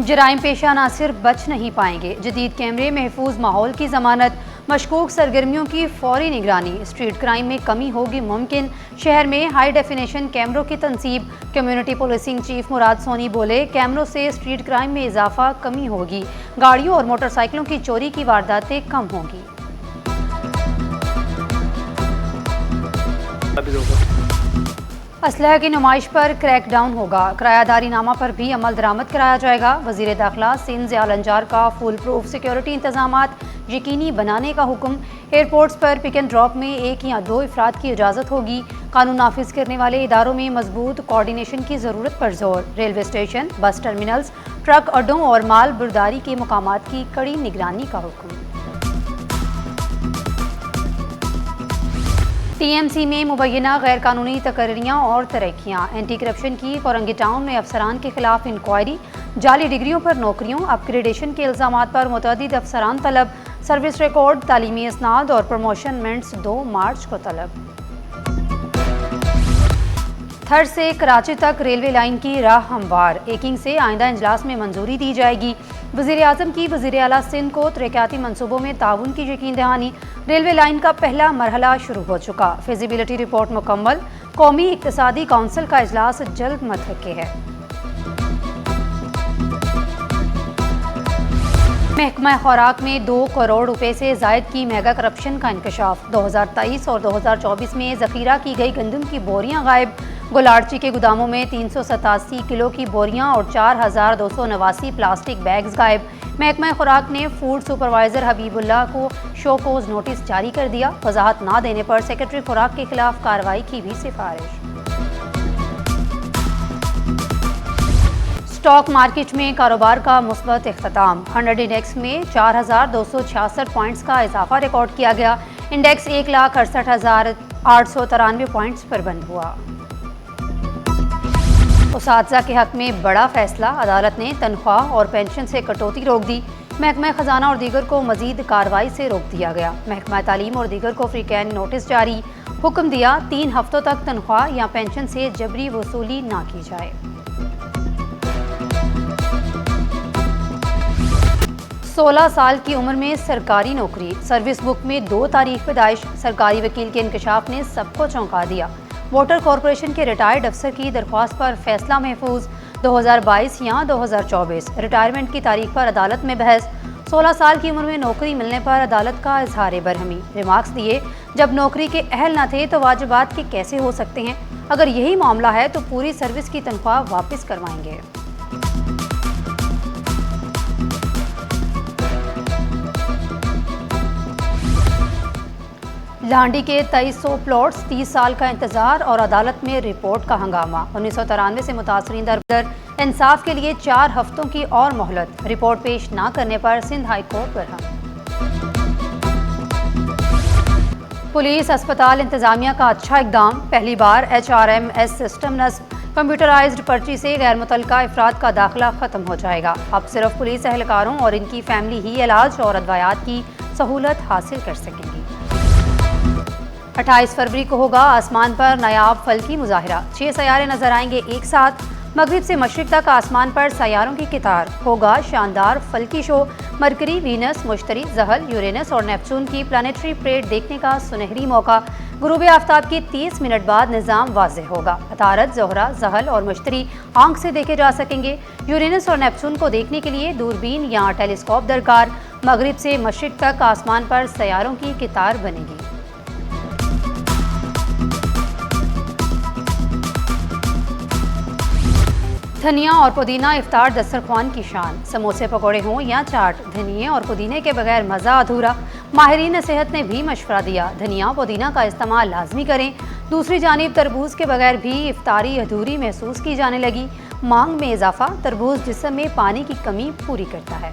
जराइम पेशा नासिर बच नहीं पाएंगे। जदीद कैमरे महफूज माहौल की जमानत, मशकूक सरगर्मियों की फौरी निगरानी, स्ट्रीट क्राइम में कमी होगी मुमकिन। शहर में हाई डेफिनेशन कैमरों की तनसीब। कम्युनिटी पुलिसिंग चीफ मुराद सोनी बोले, कैमरों से स्ट्रीट क्राइम में इजाफा कमी होगी, गाड़ियों और मोटरसाइकिलों की चोरी की वारदातें कम होंगी। असलह की नुमाइश पर क्रैकडाउन होगा, किरायादारी नामा पर भी अमल दरामद कराया जाएगा। वजीर दाखिला सिंध ज़ियाल अंजार का फुल प्रूफ सिक्योरिटी इंतजामात यकीनी बनाने का हुक्म। एयरपोर्ट्स पर पिक एंड ड्रॉप में 1 या 2 अफराद की इजाज़त होगी। कानून नाफिज करने वाले इदारों में मजबूत कोऑर्डिनेशन की ज़रूरत पर जोर। रेलवे स्टेशन, बस टर्मिनल्स, ट्रक अड्डों और माल बर्दारी के मकामात की कड़ी निगरानी का हुक्म। TMC में मुबैना गैर कानूनी तकर्रियाँ और तरक्कियाँ। एंटी करप्शन की कोरंगी टाउन में अफसरान के खिलाफ इंक्वायरी। जाली डिग्रियों पर नौकरियों, अपग्रेडेशन के इल्ज़ामात पर मुतअद्दिद अफसरान तलब। सर्विस रिकॉर्ड, तालीमी इसनाद और प्रमोशनमेंट्स 2 मार्च को तलब। थर से कराची तक रेलवे लाइन की राह हमवार। एकिंग से आइंदा इजलास में मंजूरी दी जाएगी। वज़ीर आज़म की वज़ीर आला सिंध को तरक्याती मनसूबों में ताउन की यकीन दहानी। रेलवे लाइन का पहला मरहला शुरू हो चुका। फिजिबिलिटी रिपोर्ट मुकम्मल। कौमी इक्तिसादी काउंसिल का इजलास जल्द मुतवक्की है। महकमा खुराक में 2 करोड़ रुपए से जायद की मेगा करप्शन का इंकशाफ। 2023 और 2024 में जखीरा की गई गंदम की बोरियां गायब। गुलारची के गोदामों में 387 किलो की बोरियां और 4289 प्लास्टिक बैग्स गायब। महकमा खुराक ने फूड सुपरवाइजर हबीबुल्लाह को शोकोज नोटिस जारी कर दिया। वजाहत ना देने पर सेक्रेटरी खुराक के खिलाफ कार्रवाई की भी सिफारिश। स्टॉक मार्केट में कारोबार का मुस्बत इख्तिताम। 100 इंडेक्स में 4266 पॉइंट्स का इजाफा रिकॉर्ड किया गया। इंडेक्स 1,68,893 पॉइंट्स पर बंद हुआ। उसातिज़ा के हक में बड़ा फैसला। अदालत ने तनख्वाह और पेंशन से कटौती रोक दी। महकमा खजाना और दीगर को मजीद कार्रवाई से रोक दिया गया। महकमा तालीम और दीगर को फ्रीकैन नोटिस जारी। हुक्म दिया, 3 हफ्तों तक तनख्वाह या पेंशन से जबरी वसूली ना की जाए। 16 साल की उम्र में सरकारी नौकरी। सर्विस बुक में 2 तारीख पैदाइश। सरकारी वकील के इंकशाफ ने सबको चौंका दिया। वाटर कॉरपोरेशन के रिटायर्ड अफसर की दरख्वास्त पर फैसला महफूज। 2022 या 2024 रिटायरमेंट की तारीख पर अदालत में बहस। 16 साल की उम्र में नौकरी मिलने पर अदालत का इजहार बरहमी। रिमार्क्स दिए, जब नौकरी के अहल न थे तो वाजिबात के कैसे हो सकते हैं। अगर यही मामला है तो पूरी सर्विस की तनख्वाह वापस करवाएंगे। लांडी के 2300 प्लॉट्स, 30 साल का इंतजार और अदालत में रिपोर्ट का हंगामा। 1993 से मुतासरीन दर इंसाफ के लिए 4 हफ्तों की और मोहलत। रिपोर्ट पेश ना करने पर Sindh high court Barham. Police अस्पताल इंतजामिया का अच्छा इकदाम। पहली बार HRMS सिस्टम नस्ब। कंप्यूटराइज्ड पर्ची से गैर मुतल्लिका अफराद का दाखिला खत्म हो जाएगा। अब सिर्फ पुलिस एहलकारों और इनकी फैमिली ही इलाज और अदवायात की सहूलत हासिल कर सकेंगी। 28 फरवरी को होगा आसमान पर नायाब फल्की मुजाहिरा। 6 सैयारे नजर आएंगे एक साथ। मगरिब से मशरिक तक आसमान पर सैयारों की कितार। होगा शानदार फल्की शो। मरकरी, वीनस, मुश्तरी, जहल, यूरेनस और नेपचून की प्लानेटरी परेड देखने का सुनहरी मौका। गुरूब आफ्ताब के 30 मिनट बाद निज़ाम वाज़ेह होगा। अतारत, ज़ोहरा, जहल और मुश्तरी आंख से देखे जा सकेंगे। यूरेनस और नेपचून को देखने के लिए दूरबीन या टेलीस्कोप दरकार। मगरिब से मशरिक तक आसमान पर सैयारों की कितार बनेगी। धनिया और पुदीना इफ्तार दस्तरख्वान की शान। समोसे पकौड़े हों या चाट, धनिया और पुदीने के बगैर मज़ा अधूरा। माहिरीन सेहत ने भी मशवरा दिया, धनिया पुदीना का इस्तेमाल लाजमी करें। दूसरी जानिब तरबूज के बगैर भी इफ्तारी अधूरी महसूस की जाने लगी। मांग में इजाफा। तरबूज जिस्म में पानी की कमी पूरी करता है।